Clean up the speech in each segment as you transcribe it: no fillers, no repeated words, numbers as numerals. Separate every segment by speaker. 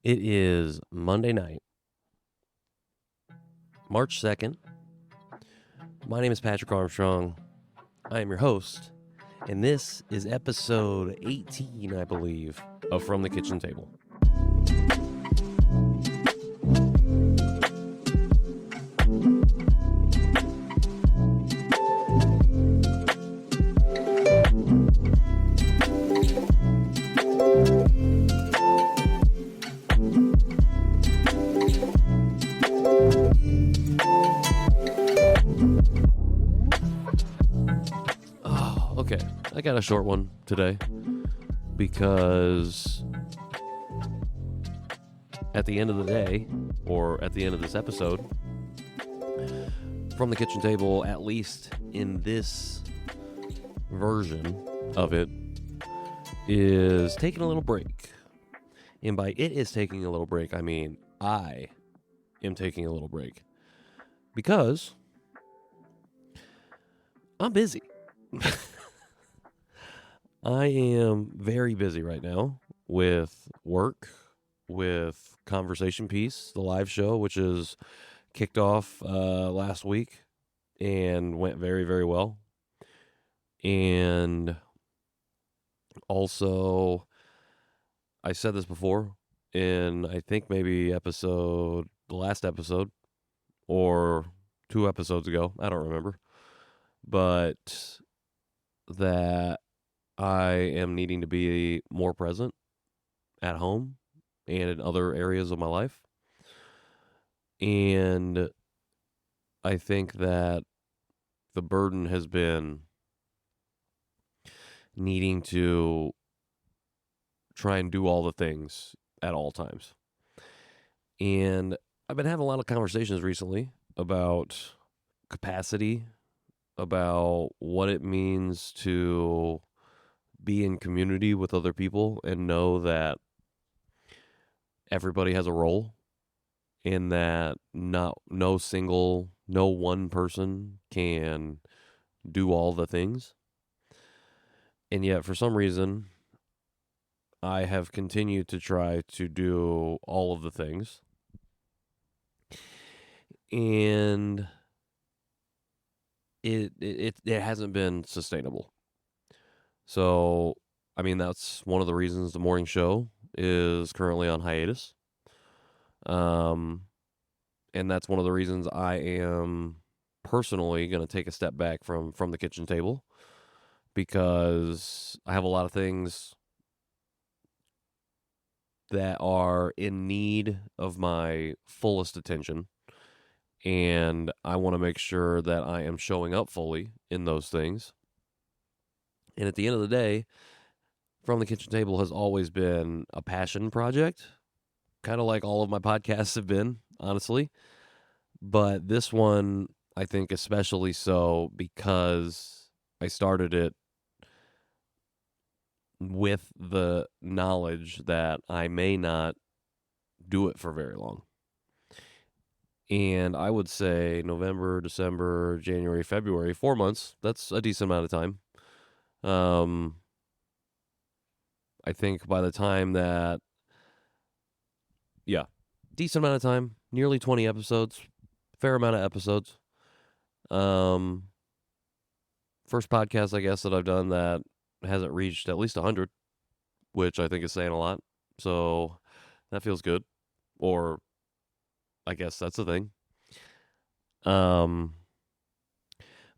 Speaker 1: It is Monday night, March 2nd. My name is Patrick Armstrong. I am your host, and this is episode 18, I believe, of From the Kitchen Table. Okay, I got a short one today because at the end of the day, or at the end of this episode, From the Kitchen Table, at least in this version of it, is taking a little break. And by it is taking a little break, I mean I am taking a little break because I'm busy. I am very busy right now with work, with Conversation Piece, the live show, which is kicked off last week and went very, very well. And also, I said this before in, I think maybe the last episode, or 2 episodes ago, I don't remember, but that I am needing to be more present at home and in other areas of my life. And I think that the burden has been needing to try and do all the things at all times. And I've been having a lot of conversations recently about capacity, about what it means to be in community with other people and know that everybody has a role, and that no one person can do all the things. And yet, for some reason, I have continued to try to do all of the things. And it hasn't been sustainable. So, I mean, that's one of the reasons the morning show is currently on hiatus. And that's one of the reasons I am personally going to take a step back from the kitchen table, because I have a lot of things that are in need of my fullest attention, and I want to make sure that I am showing up fully in those things. And at the end of the day, From the Kitchen Table has always been a passion project, kind of like all of my podcasts have been, honestly. But this one, I think especially so, because I started it with the knowledge that I may not do it for very long. And I would say November, December, January, February, 4 months, that's a decent amount of time. I think by the time that, decent amount of time, nearly 20 episodes, fair amount of episodes. First podcast, I guess, that I've done that hasn't reached at least 100, which I think is saying a lot. So that feels good. Or I guess that's the thing.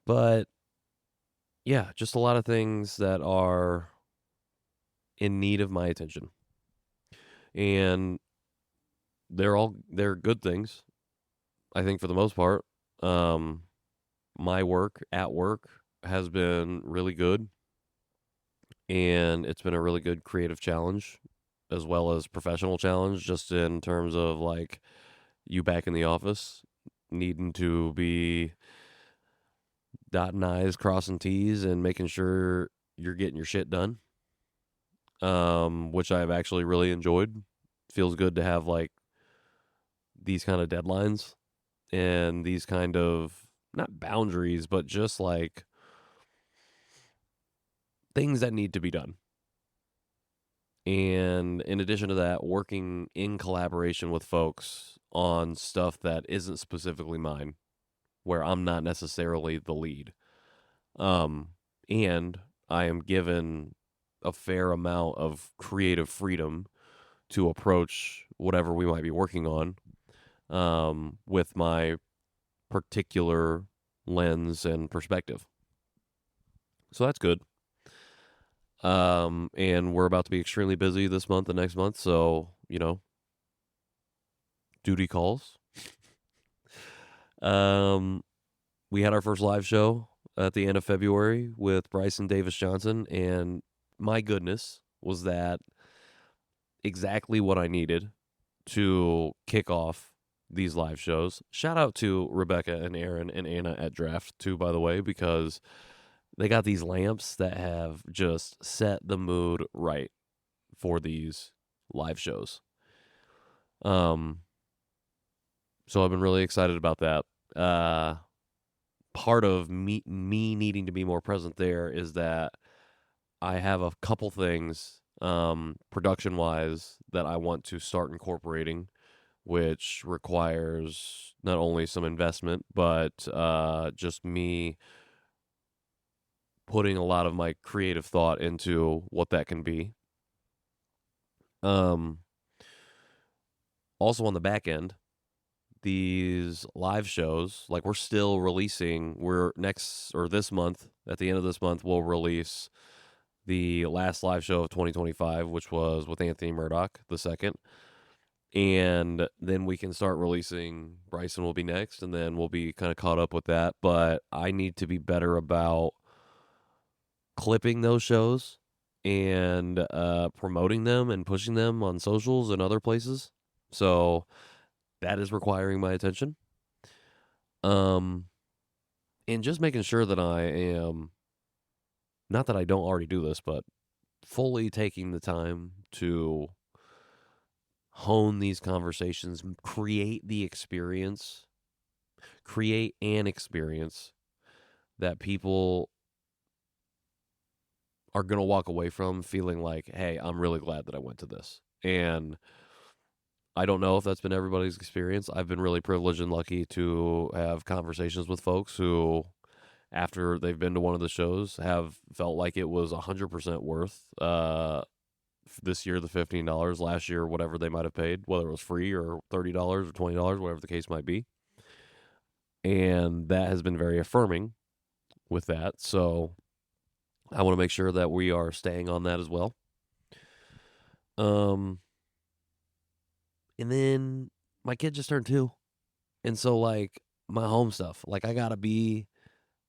Speaker 1: But yeah, just a lot of things that are in need of my attention. And they're good things, I think, for the most part. My work at work has been really good, and it's been a really good creative challenge as well as professional challenge, just in terms of like you back in the office needing to be dotting I's, crossing T's, and making sure you're getting your shit done, which I've actually really enjoyed. Feels good to have like these kind of deadlines and these kind of, not boundaries, but just like things that need to be done. And in addition to that, working in collaboration with folks on stuff that isn't specifically mine, where I'm not necessarily the lead. And I am given a fair amount of creative freedom to approach whatever we might be working on, with my particular lens and perspective. So that's good. And we're about to be extremely busy this month and next month, so duty calls. Um, we had our first live show at the end of February with Bryson Davis Johnson, and my goodness, was that exactly what I needed to kick off these live shows. Shout out to Rebecca and Aaron and Anna at Draft too, by the way, because they got these lamps that have just set the mood right for these live shows. So I've been really excited about that. Part of me needing to be more present there is that I have a couple things, production wise, that I want to start incorporating, which requires not only some investment, but just me putting a lot of my creative thought into what that can be. Um, Also on the back end, these live shows, like we're still releasing, we're next or this month, at the end of this month, we'll release the last live show of 2025, which was with Anthony Murdoch the second. And then we can start releasing. Bryson will be next, and then we'll be kind of caught up with that. But I need to be better about clipping those shows and promoting them and pushing them on socials and other places. So that is requiring my attention. Um, and just making sure that I am, not that I don't already do this, but fully taking the time to hone these conversations, create an experience that people are going to walk away from feeling like, hey, I'm really glad that I went to this. And I don't know if that's been everybody's experience. I've been really privileged and lucky to have conversations with folks who, after they've been to one of the shows, have felt like it was 100% worth, this year the $15, last year whatever they might have paid, whether it was free or $30 or $20, whatever the case might be. And that has been very affirming with that. So I want to make sure that we are staying on that as well. And then my kid just turned 2. And so, like, my home stuff, like, I got to be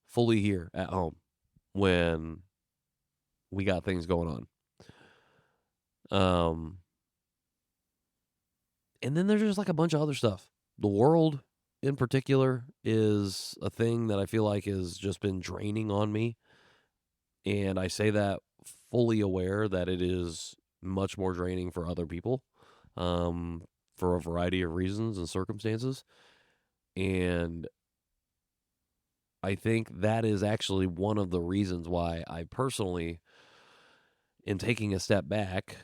Speaker 1: fully here at home when we got things going on. And then there's just like a bunch of other stuff. The world in particular is a thing that I feel like has just been draining on me. And I say that fully aware that it is much more draining for other people, for a variety of reasons and circumstances. And I think that is actually one of the reasons why I personally am taking a step back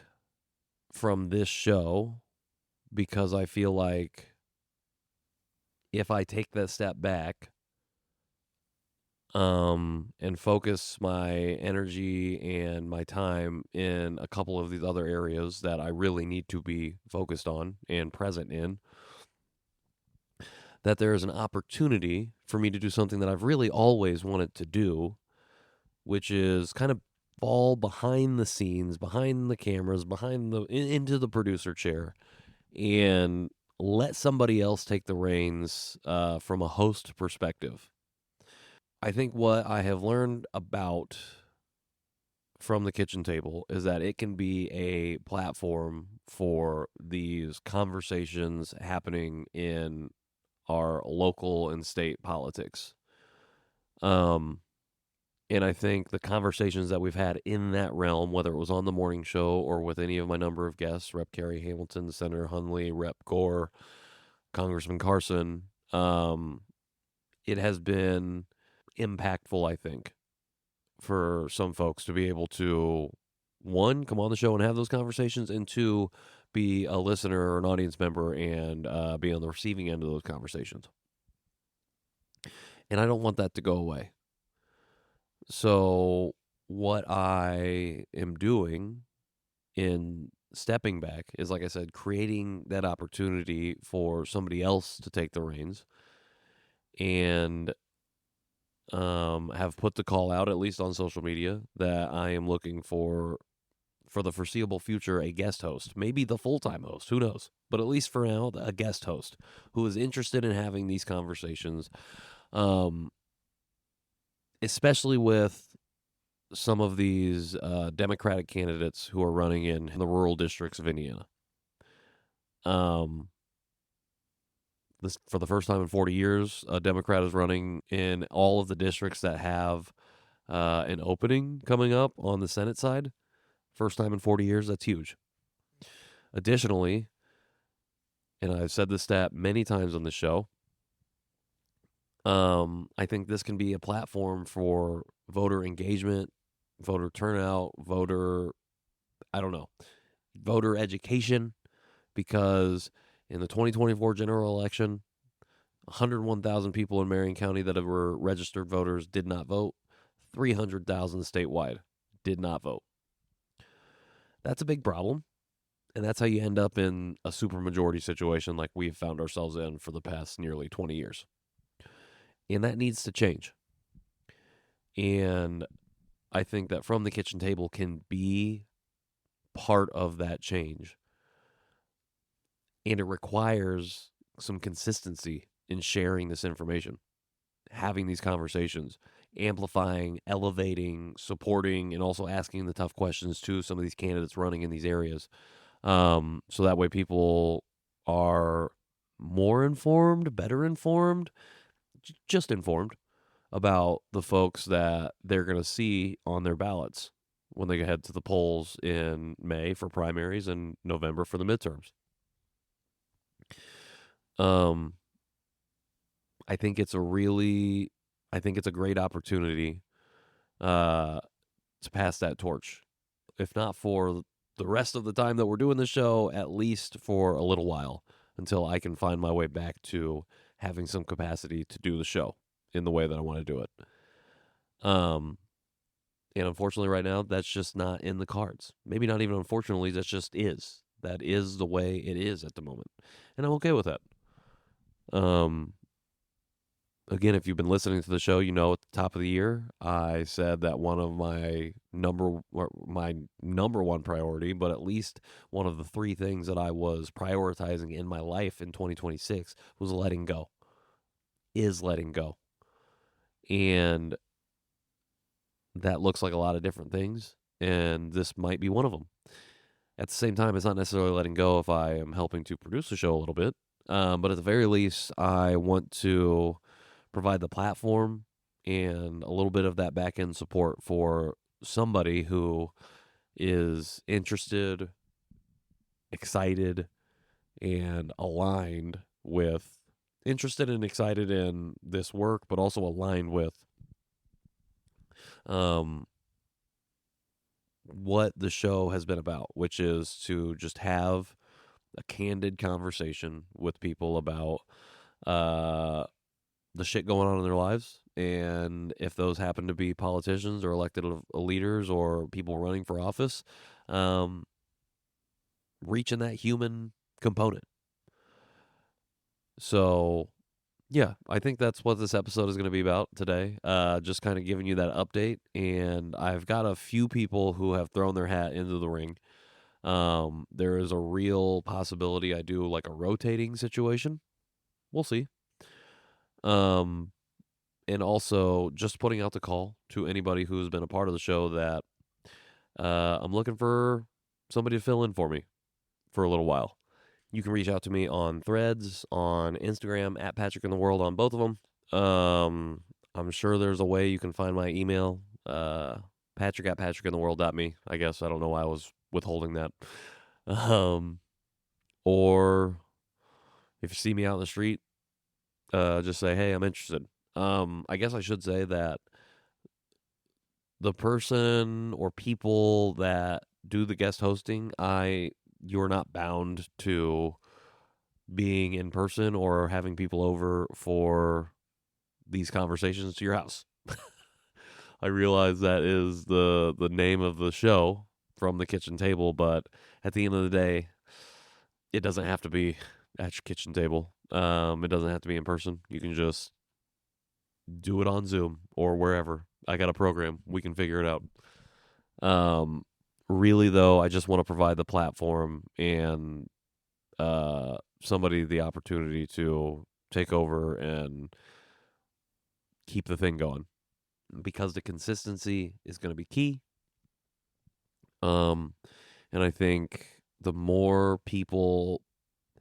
Speaker 1: from this show, because I feel like if I take that step back, and focus my energy and my time in a couple of these other areas that I really need to be focused on and present in, that there is an opportunity for me to do something that I've really always wanted to do, which is kind of fall behind the scenes, behind the cameras, into the producer chair, and let somebody else take the reins, from a host perspective. I think what I have learned about from the kitchen table is that it can be a platform for these conversations happening in our local and state politics. And I think the conversations that we've had in that realm, whether it was on the morning show or with any of my number of guests, Rep. Carrie Hamilton, Senator Hunley, Rep. Gore, Congressman Carson, it has been impactful, I think, for some folks to be able to one, come on the show and have those conversations, and two, be a listener or an audience member and be on the receiving end of those conversations. And I don't want that to go away. So what I am doing in stepping back is, like I said, creating that opportunity for somebody else to take the reins, and have put the call out, at least on social media, that I am looking for the foreseeable future, a guest host, maybe the full-time host, who knows, but at least for now, a guest host who is interested in having these conversations, especially with some of these Democratic candidates who are running in the rural districts of Indiana. For the first time in 40 years, a Democrat is running in all of the districts that have an opening coming up on the Senate side. First time in 40 years, that's huge. Additionally, and I've said this stat many times on the show, I think this can be a platform for voter engagement, voter turnout, voter education, because in the 2024 general election, 101,000 people in Marion County that were registered voters did not vote. 300,000 statewide did not vote. That's a big problem, and that's how you end up in a supermajority situation like we've found ourselves in for the past nearly 20 years. And that needs to change. And I think that From the Kitchen Table can be part of that change. And it requires some consistency in sharing this information, having these conversations, amplifying, elevating, supporting, and also asking the tough questions to some of these candidates running in these areas. So that way people are more informed, better informed, just informed about the folks that they're going to see on their ballots when they head to the polls in May for primaries and November for the midterms. I think it's a great opportunity to pass that torch. If not for the rest of the time that we're doing the show, at least for a little while, until I can find my way back to having some capacity to do the show in the way that I want to do it. And unfortunately right now, that's just not in the cards. Maybe not even unfortunately, that just is. That is the way it is at the moment. And I'm okay with that. Again, if you've been listening to the show, you know at the top of the year, I said that one of my number one priority, but at least one of the three things that I was prioritizing in my life in 2026 was letting go. And that looks like a lot of different things, and this might be one of them. At the same time, it's not necessarily letting go if I am helping to produce the show a little bit, but at the very least, I want to provide the platform and a little bit of that back-end support for somebody who is interested, excited, and interested and excited in this work, but also aligned with what the show has been about, which is to just have a candid conversation with people about the shit going on in their lives. And if those happen to be politicians or elected leaders or people running for office, reaching that human component. So, yeah, I think that's what this episode is going to be about today. Just kind of giving you that update. And I've got a few people who have thrown their hat into the ring. There is a real possibility I do like a rotating situation. We'll see. And also just putting out the call to anybody who's been a part of the show that I'm looking for somebody to fill in for me for a little while. You can reach out to me on Threads, on Instagram, at Patrick in the World, on both of them. I'm sure there's a way you can find my email, Patrick at patrickintheworld.me. I guess I don't know why I was withholding that. Or if you see me out in the street, just say, hey, I'm interested. I guess I should say that the person or people that do the guest hosting, you're not bound to being in person or having people over for these conversations to your house. I realize that is the name of the show, From the Kitchen Table, but at the end of the day, it doesn't have to be at your kitchen table. It doesn't have to be in person. You can just do it on Zoom or wherever. I got a program. We can figure it out. Really though, I just want to provide the platform and somebody the opportunity to take over and keep the thing going, because the consistency is going to be key. And I think the more people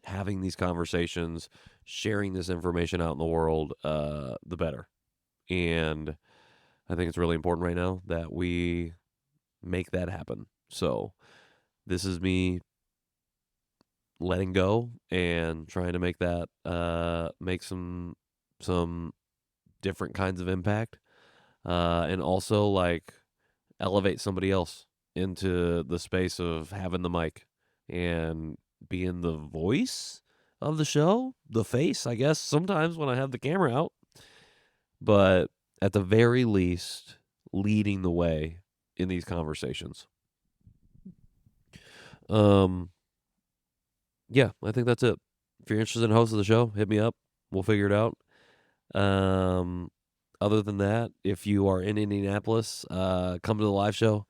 Speaker 1: having these conversations, sharing this information out in the world, the better. And I think it's really important right now that we make that happen. So this is me letting go and trying to make that make some different kinds of impact, and also like elevate somebody else into the space of having the mic and being the voice of the show, the face, I guess, sometimes when I have the camera out, but at the very least, leading the way in these conversations. Yeah, I think that's it. If you're interested in hosting the show, hit me up. We'll figure it out. Other than that, if you are in Indianapolis, come to the live show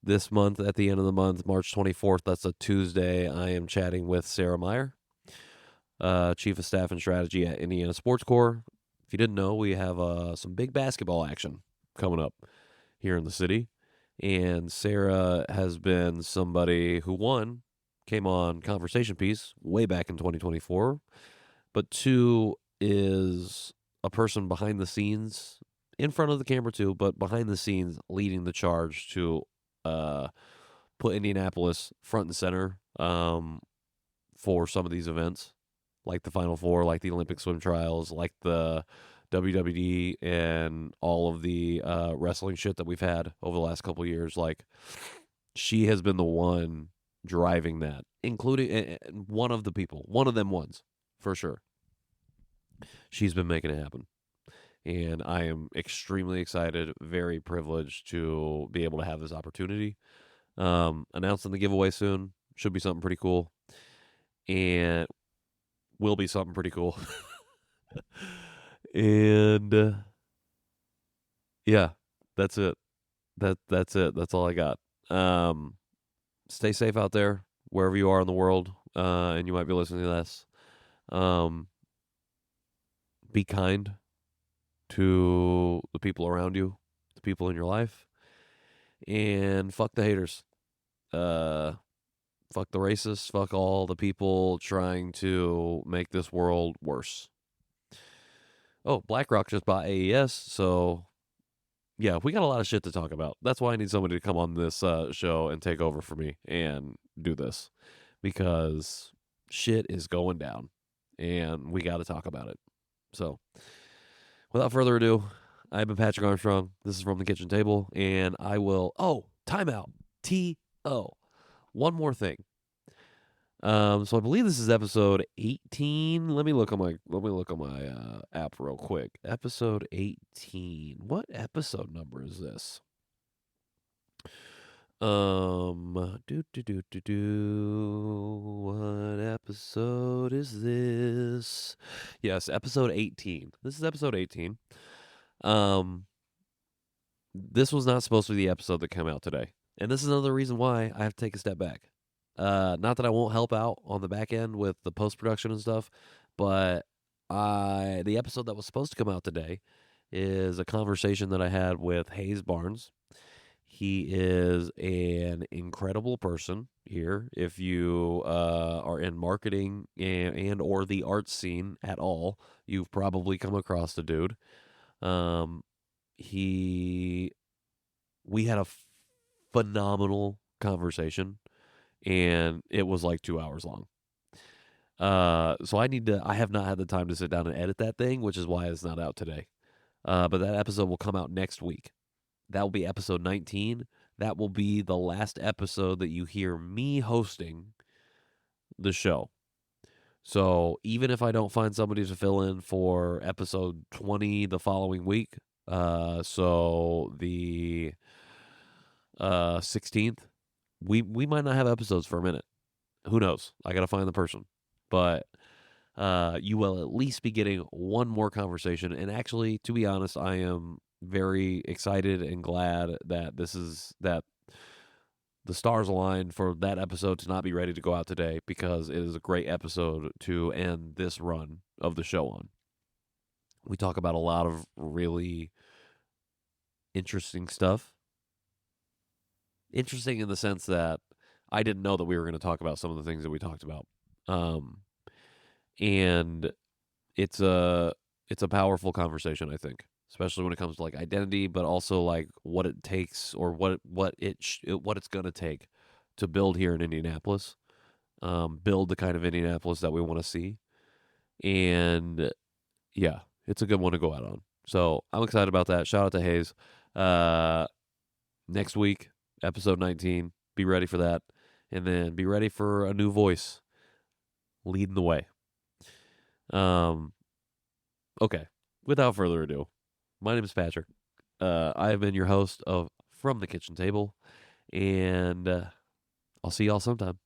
Speaker 1: this month at the end of the month, March 24th. That's a Tuesday. I am chatting with Sarah Meyer, Chief of Staff and Strategy at Indiana Sports Corps. If you didn't know, we have some big basketball action coming up here in the city. And Sarah has been somebody who, came on Conversation Piece way back in 2024, but two, is a person behind the scenes, in front of the camera too, but behind the scenes leading the charge to put Indianapolis front and center for some of these events, like the Final Four, like the Olympic swim trials, like the WWD, and all of the wrestling shit that we've had over the last couple of years. Like, she has been the one driving that, including one of them ones, for sure. She's been making it happen. And I am extremely excited, very privileged to be able to have this opportunity. Announcing the giveaway soon. Should be something pretty cool. And will be something pretty cool. And yeah, that's it. That's it. That's all I got. Stay safe out there, wherever you are in the world, and you might be listening to this. Be kind to the people around you, the people in your life, and fuck the haters. Fuck the racists. Fuck all the people trying to make this world worse. Oh, BlackRock just bought AES, so yeah, we got a lot of shit to talk about. That's why I need somebody to come on this show and take over for me and do this, because shit is going down, and we got to talk about it. So, without further ado, I've been Patrick Armstrong. This is From the Kitchen Table, and I will. Oh, timeout. T.O. One more thing. So I believe this is episode 18. Let me look on my app real quick. Episode 18. What episode number is this? What episode is this? Yes, episode 18. This is episode 18. This was not supposed to be the episode that came out today. And this is another reason why I have to take a step back. Not that I won't help out on the back end with the post-production and stuff, but the episode that was supposed to come out today is a conversation that I had with Hayes Barnes. He is an incredible person here. If you are in marketing and or the arts scene at all, you've probably come across the dude. We had a phenomenal conversation, and it was like 2 hours long. So I have not had the time to sit down and edit that thing, which is why it's not out today. But that episode will come out next week. That will be episode 19. that will be the last episode that you hear me hosting the show. So even if I don't find somebody to fill in for episode 20 the following week, so the 16th, we might not have episodes for a minute. Who knows? I got to find the person. But you will at least be getting one more conversation. And actually, to be honest, I am very excited and glad that that the stars aligned for that episode to not be ready to go out today, because it is a great episode to end this run of the show on. We talk about a lot of really interesting stuff. Interesting in the sense that I didn't know that we were going to talk about some of the things that we talked about. And it's a powerful conversation, I think, especially when it comes to like identity, but also like what it takes, or what it's going to take to build here in Indianapolis, build the kind of Indianapolis that we want to see. And yeah, it's a good one to go out on. So I'm excited about that. Shout out to Hayes. Next week, episode 19. Be ready for that. And then be ready for a new voice leading the way. Okay. Without further ado, my name is Patrick. I have been your host of From the Kitchen Table, and I'll see y'all sometime.